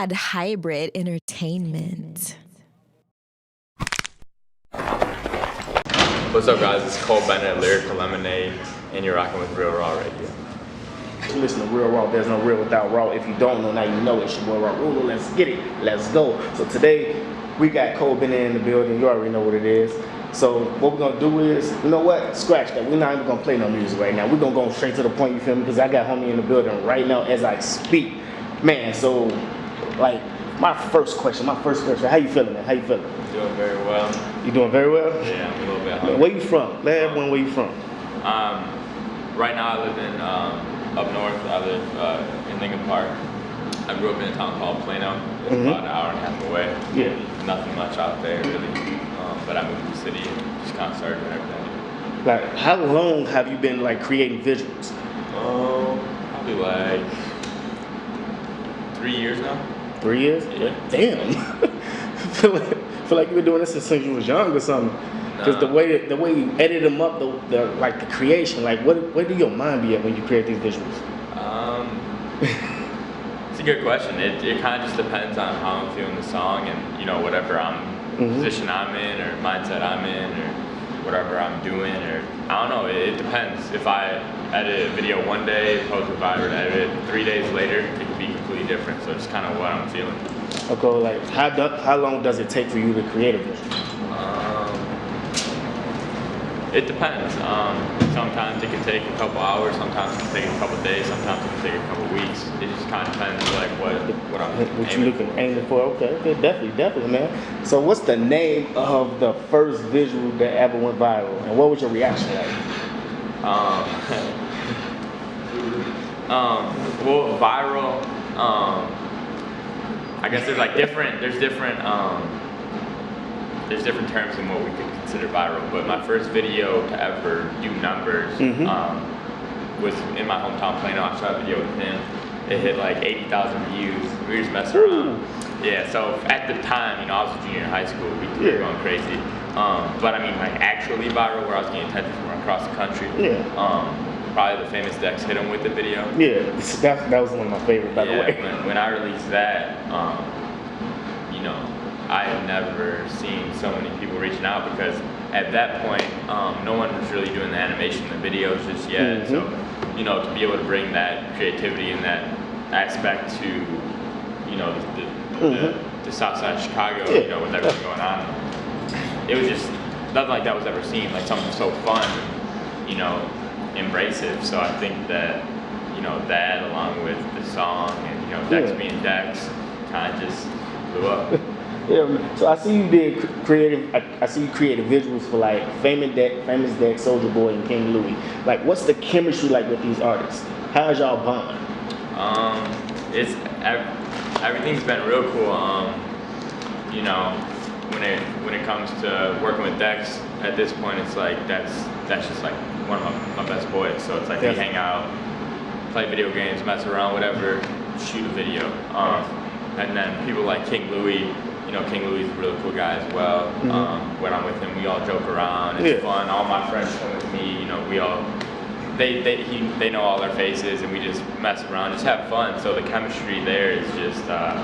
Raww Hybrid Entertainment. What's up, guys? It's Cole Bennett, Lyrical Lemonade, and you're rocking with Raww right here. Listen to Raww. There's no real without Raww. If you don't know, now you know. It's your boy Raww. Let's get it. Let's go. So today we got Cole Bennett in the building. You already know what it is. So what we're gonna do is, you know what? Scratch that. We're not even gonna play no music right now. We're gonna go straight to the point. You feel me? Because I got homie in the building right now as I speak. Man, so like my first question. How you feeling, man? How you feeling? Doing very well. You doing very well? Yeah, I'm a little bit hungry. Where you from? Let everyone where you from. Right now I live in up north. I live in Lincoln Park. I grew up in a town called Plano. It's about an hour and a half away. Yeah. Nothing much out there really. But I moved to the city and just kind of started doing everything. Like, how long have you been like creating visuals? Probably like 3 years now. 3 years? Yeah. Damn. feel like you've been doing this since you was young or something. Because the way you edit them up, the creation, like where do your mind be at when you create these visuals? It's a good question. It kind of just depends on how I'm feeling the song and whatever position I'm in or mindset I'm in or whatever I'm doing, or I don't know, it depends. If I edit a video one day, opposed to if I were to edit it 3 days later, it could be completely different. So it's kind of what I'm feeling. Okay, like how long does it take for you to create a visual? It depends. Sometimes it can take a couple hours, sometimes it can take a couple days, sometimes it can take a couple weeks. It just kind of depends like what I'm aiming for. Okay, definitely, man. So what's the name of the first visual that ever went viral, and what was your reaction like? Well, viral. I guess there's different terms in what we could consider viral, but my first video to ever do numbers was in my hometown Plano. I shot a video with him. It hit like 80,000 views. We were just messing around. Yeah, so at the time, I was a junior in high school. We were going crazy. But I mean, like actually viral, where I was getting attention from across the country. Probably the famous Dex Hit 'Em with the video. Yeah, that was one of my favorites, by the way. When I released that, I had never seen so many people reaching out, because at that point, no one was really doing the animation, the videos just yet. So, to be able to bring that creativity and that aspect to, the South Side of Chicago, with everything going on, it was just nothing like that was ever seen. Like something so fun, embracive. So I think that, that along with the song and Dex being Dex, kind of just blew up. Yeah, so I see you did creative. I see you created visuals for like Famous Dex, Soulja Boy, and King Louis. Like, what's the chemistry like with these artists? How's y'all bond? Everything's been real cool. When it comes to working with Dex, at this point, it's like that's just like one of my best boys. So it's like we hang out, play video games, mess around, whatever, shoot a video. And then people like King Louis. King Louis is a really cool guy as well. When I'm with him, we all joke around. It's fun. All my friends come with me. We all they know all their faces, and we just mess around, just have fun. So the chemistry there is just I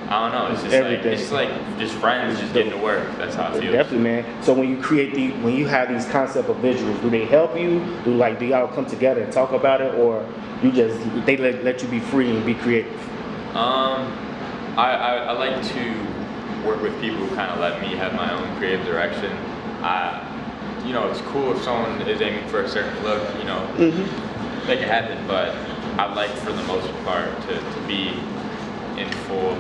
don't know. It's just just friends, just getting to work. That's how I feel. Definitely, man. So when you have these concept of visuals, do they help you? Do y'all come together and talk about it, or they let you be free and be creative? I like to work with people who kind of let me have my own creative direction. It's cool if someone is aiming for a certain look, make it happen, but I like, for the most part, to be in full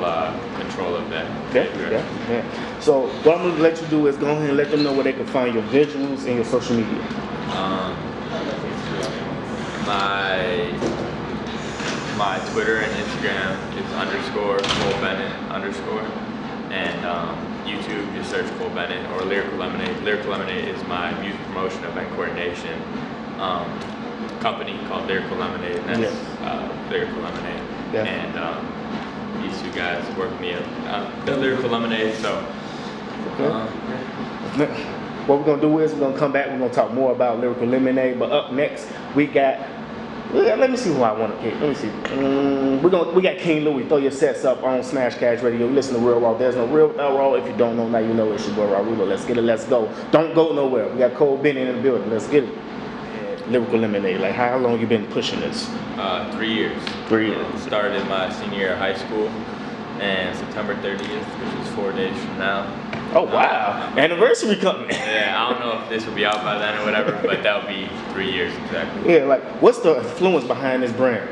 control of that. Yeah. So what I'm going to let you do is go ahead and let them know where they can find your visuals and your social media. My Twitter and Instagram is _Cole Bennett _ and YouTube, just search Cole Bennett or Lyrical Lemonade. Lyrical Lemonade is my music promotion event coordination company called Lyrical Lemonade, and that's Lyrical Lemonade. And these two guys work with me at Lyrical Lemonade. So what we're gonna do is we're gonna come back. We're gonna talk more about Lyrical Lemonade. But up next, we got Yeah, let me see who I want to pick. Let me see. We got King Louis. Throw your sets up on Smash Cash Radio. You listen to Real Raw. There's no real without Raw. If you don't know, now you know. It's your boy Raw Ruler. Let's get it. Let's go. Don't go nowhere. We got Cole Bennett in the building. Let's get it. Lyrical Lemonade. Like, how long you been pushing this? 3 years. 3 years. Started my senior year of high school, and September 30th, which is 4 days from now. Oh wow! Anniversary coming. Yeah, I don't know if this will be out by then or whatever, but that'll be 3 years exactly. Yeah, like, what's the influence behind this brand?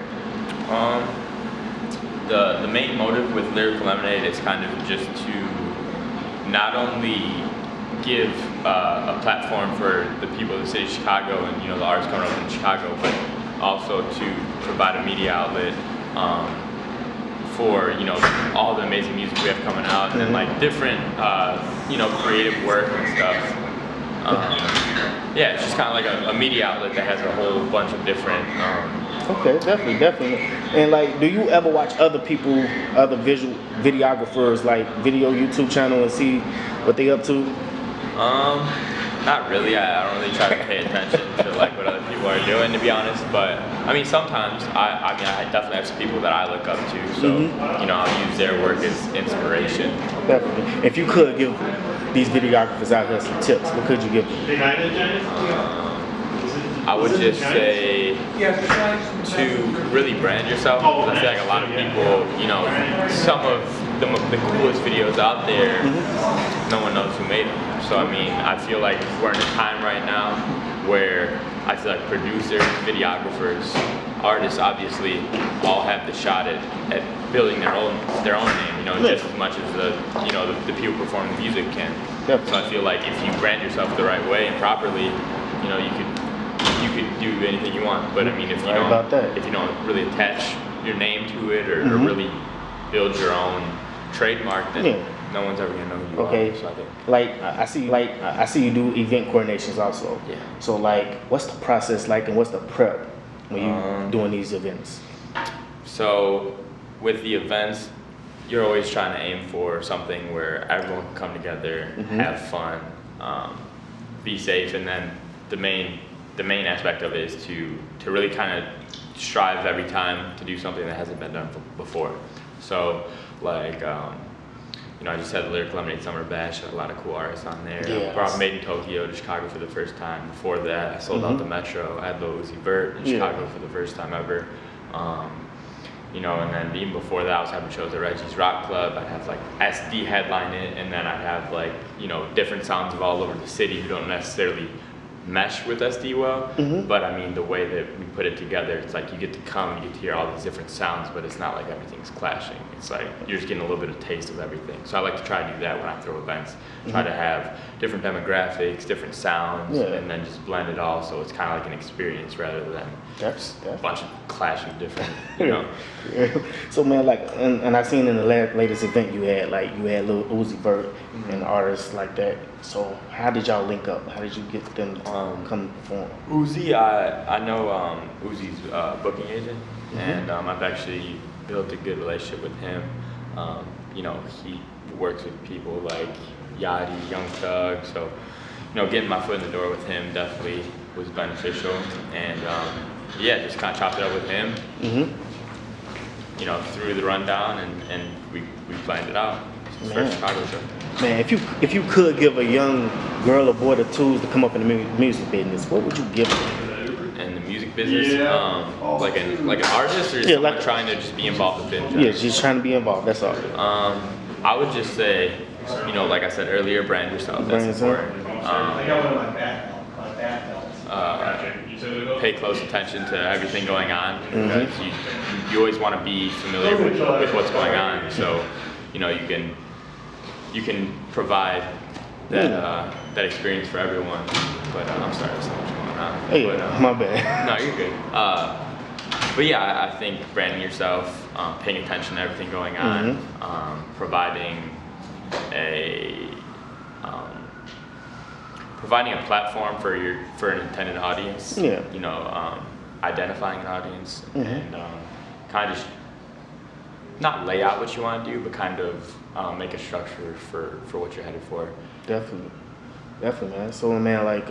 The main motive with Lyrical Lemonade is kind of just to not only give a platform for the people of the city of Chicago and the artists coming up in Chicago, but also to provide a media outlet for all the amazing music we have coming out, and then like different creative work and stuff. Yeah, it's just kind of like a media outlet that has a whole bunch of different. Okay, definitely. And like, do you ever watch other people, other visual videographers, like video YouTube channel and see what they up to? Not really. I don't really try to pay attention to like what other people are doing, to be honest. But I mean, sometimes I definitely have some people that I look up to. So I'll use their work as inspiration. Definitely. If you could give these videographers out here some tips, what could you give them? I would just say to really brand yourself, because I feel like a lot of people, some of the coolest videos out there, no one knows who made them. So I mean, I feel like we're in a time right now where I feel like producers, videographers, artists obviously all have the shot at building their own name, just as much as the people performing the music can. So I feel like if you brand yourself the right way and properly, you could do anything you want. But I mean, if you don't really attach your name to it or really build your own trademark, then no one's ever gonna know who you are. So I think, I see you do event coordinations also. Yeah. So like, what's the process like, and what's the prep when you doing these events? So with the events, you're always trying to aim for something where everyone can come together, have fun, be safe, and then the main aspect of it is to really kind of strive every time to do something that hasn't been done before. So like, I just had the Lyrical Lemonade Summer Bash, had a lot of cool artists on there. Yes. Brought Made in Tokyo to Chicago for the first time. Before that, I sold out the Metro. I had Lil Uzi Vert in Chicago for the first time ever. And then even before that, I was having shows at Reggie's Rock Club. I'd have like SD headline it, and then I'd have like, different sounds of all over the city who don't necessarily mesh with SD well, but I mean, the way that we put it together, it's like you get to come, you get to hear all these different sounds, but it's not like everything's clashing. It's like you're just getting a little bit of taste of everything. So I like to try to do that when I throw events. Try to have different demographics, different sounds, and then just blend it all, so it's kind of like an experience rather than just a bunch of clashing different, So man, like, and I seen in the latest event you had Lil Uzi Vert and artists like that. So how did y'all link up? How did you get them to come perform? Uzi, I know Uzi's booking agent, and I've actually built a good relationship with him. He works with people like Yachty, Young Thug, so getting my foot in the door with him definitely was beneficial, and just kind of chopped it up with him. Through the rundown, and we planned it out. It's first Chicago show. Man, if you could give a young girl or boy the tools to come up in the music business, what would you give them? In the music business, like an artist, or someone trying to just be involved with it? Yeah, just trying to be involved. That's all. I would just say, like I said earlier, brand yourself. That's important. Pay close attention to everything going on, because you always want to be familiar with what's going on. So you can provide that experience for everyone. But I'm sorry, there's so much going on. Hey, but, my bad. No, you're good. But yeah, I think branding yourself, paying attention to everything going on, providing a platform for an intended audience. Identifying an audience, and kind of just not lay out what you want to do, but kind of make a structure for what you're headed for. Definitely, man. So man, like,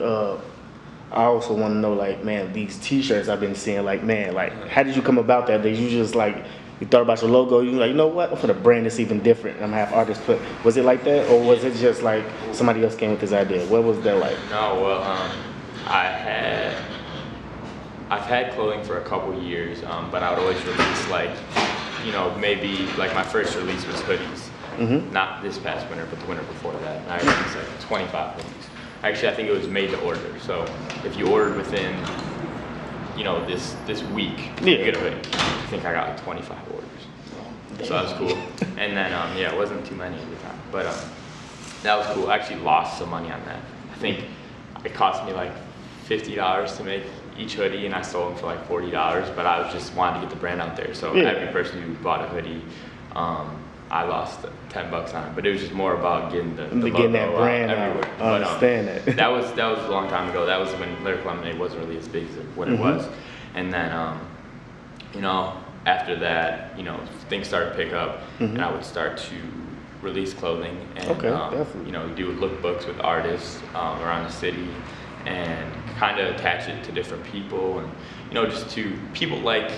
I also want to know, like, man, these T-shirts I've been seeing, like, man, like, how did you come about that? Did you just like, you thought about your logo, you like, you know what, I'm gonna brand this even different. I'm gonna have artists put. Was it like that, or was it just like somebody else came with this idea? What was that like? No, well, I've had clothing for a couple years, but I would always release like, maybe like my first release was hoodies. Not this past winter, but the winter before that. And I released like 25 hoodies. Actually, I think it was made to order. So if you ordered within, this week, you get a hoodie. I think I got like 25 orders. So that was cool. And then, it wasn't too many at the time, but that was cool. I actually lost some money on that. I think it cost me like $50 to make each hoodie, and I sold them for like $40. But I was just wanted to get the brand out there. So every person who bought a hoodie, I lost $10 on it. But it was just more about getting the getting that brand out everywhere. I understand that. That was a long time ago. That was when Lyrical Lemonade wasn't really as big as what it was. And then, after that, things started to pick up, and I would start to release clothing and do lookbooks with artists around the city, and kind of attach it to different people, and just to people like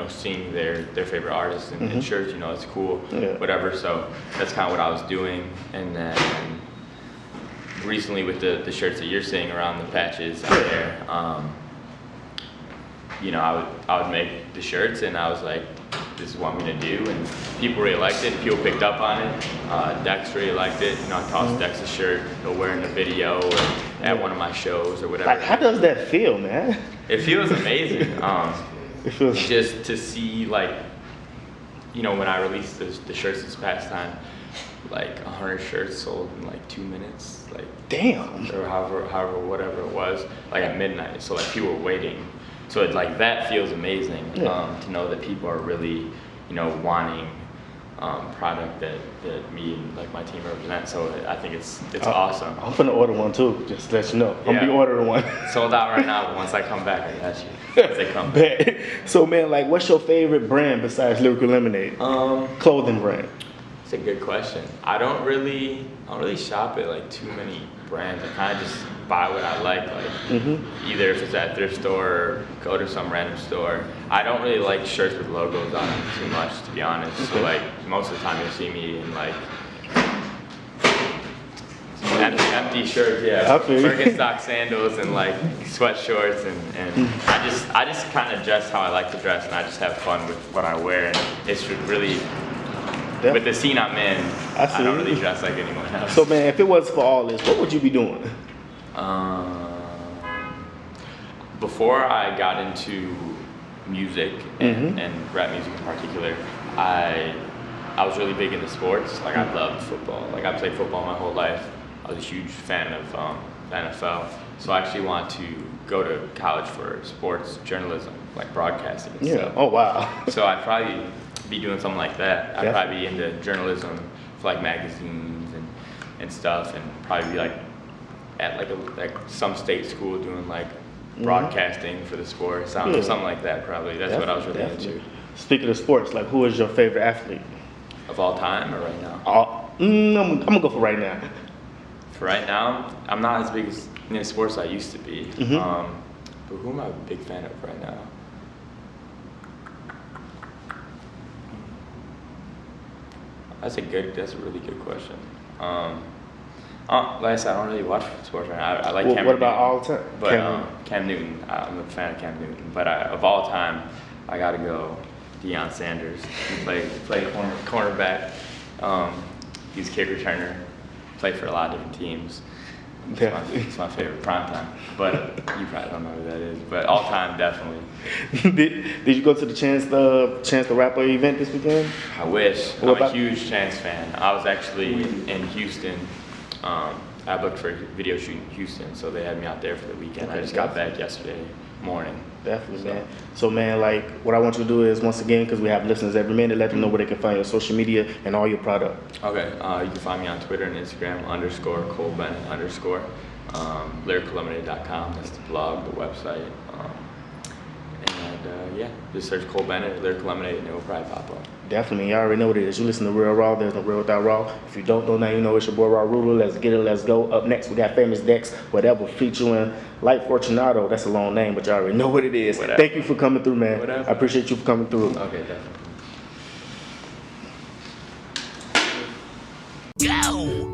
seeing their favorite artists in shirts. It's cool, whatever. So that's kind of what I was doing. And then recently with the shirts that you're seeing around the patches out there, I would make the shirts, and I was like, this is what I'm gonna do, and people really liked it. People picked up on it. Dex really liked it. I tossed Dex a shirt. He'll wear in a video or at one of my shows or whatever. Like, how does that feel, man? It feels amazing. It feels just to see, like, when I released the shirts this past time, like 100 shirts sold in like 2 minutes, like damn, or however whatever it was, like at midnight. So like people were waiting. So it, like, that feels amazing to know that people are really, wanting product that me and like my team represent. So I think it's awesome. I'm finna order one too, just to let you know. I'm gonna be ordering one. Sold out right now, but once I come back, I got you. Once they come back. So man, like, what's your favorite brand besides Lyrical Lemonade? Clothing brand. It's a good question. I don't really shop at like too many brands. I kind of just buy what I like either if it's at their store or go to some random store. I don't really like shirts with logos on them too much, to be honest. So like most of the time you'll see me in like empty shirts, Birkenstock sandals and like sweat shorts, and I just kind of dress how I like to dress, and I just have fun with what I wear, and it's really. With the scene I'm in, I don't really dress like anyone else. So man, if it was for all this, what would you be doing? Before I got into music and rap music in particular, I was really big into sports. Like, I loved football. Like, I played football my whole life. I was a huge fan of the NFL. So I actually want to go to college for sports journalism, like broadcasting and stuff. Oh wow. So I'd probably be doing something like that. I'd probably be into journalism for like magazines and stuff, and probably be like at like some state school doing like broadcasting for the sport, something like that. Probably that's what I was really into. Speaking of sports, like, who is your favorite athlete of all time or right now? I'm gonna go for right now. For right now, I'm not as big in sports as I used to be. But who am I a big fan of right now? That's a really good question. Like I said, I don't really watch sports right now. I like Cam Newton. What about all time? But Cam Newton, I'm a fan of Cam Newton. But of all time, I gotta go Deion Sanders. He played cornerback. He's a kick returner. Played for a lot of different teams. It's my favorite primetime. But you probably don't know who that is. But all time, definitely. Did you go to the Chance the Rapper event this weekend? I wish. I'm a huge Chance fan. I was actually in Houston. I booked for a video shoot in Houston, so they had me out there for the weekend. I just got back yesterday morning. Definitely, man. So, man, like, what I want you to do is, once again, because we have listeners every minute, let them know where they can find your social media and all your product. Okay, you can find me on Twitter and Instagram, _Cole Bennett _. LyricalLemonade.com, that's the blog, the website. And And yeah, just search Cole Bennett, Lyrical Lemonade, and it will probably pop up. Definitely, y'all already know what it is. You listen to Real Raww, there's no real without Raww. If you don't know now, you know it's your boy Raww Ruler. Let's get it, let's go. Up next, we got Famous Dex, whatever, featuring Light Fortunato. That's a long name, but y'all already know what it is. Whatever. Thank you for coming through, man. Whatever. I appreciate you for coming through. Okay, definitely.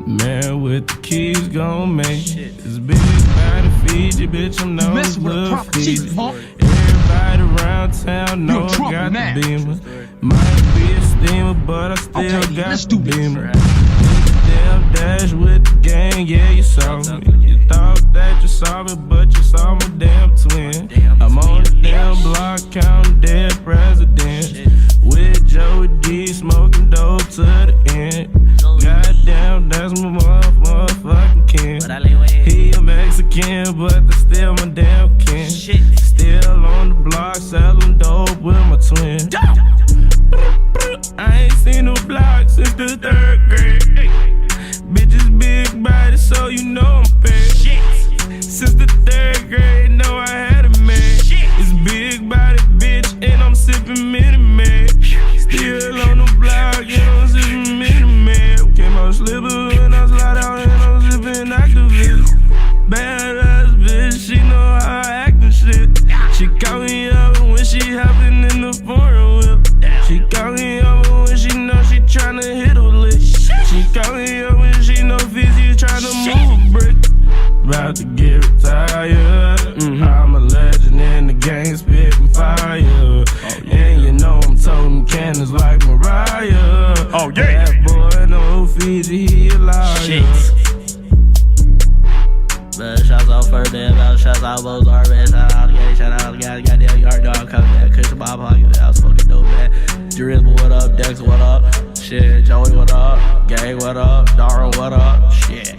Man with the keys gon' make it. This big body Fiji, bitch, I'm known as Lil Fiji. Everybody around town know I got the beamer. Might be a steamer, but I still got the beamer. Damn dash with the gang, yeah, you saw me. You thought that you saw me, but you saw my damn twin. I'm on the damn block, counting dead presidents. With Joey D, smoking dope to the end. Goddamn, that's my motherfucking kin. He a Mexican, but that's still my damn kin. Still on the block, selling dope with my twin. I ain't seen no block since the 3rd grade. Bitches big body, so you know I'm paid. Since the 3rd grade, know I had a man. It's big body, bitch, and I'm sipping Minute Man. Still on the block, and I'm sipping Minute Man. Came out slipping when I slide out, and I'm sipping activist. Badass bitch, she know how I act and shit. She call me up when she hopping in the foreign whip. She call me up when she know she tryna hit a lick. She call me up when she know Fizzy tryna move a brick. About to get retired. I'm a legend in the game, spitting fire. And you know I'm toting cannons like Mariah. Oh yeah. That boy no Fiji, he a liar. Man, shouts out First Day, shouts out Mozart, man, shout out Gang, shout out goddamn Yard Dog, coming back, Christian Bob Pocket, that was fucking dope, man. Jerisma, what up? Dex, what up? Shit, Joey, what up? Gang, what up? Dara, what up? Shit.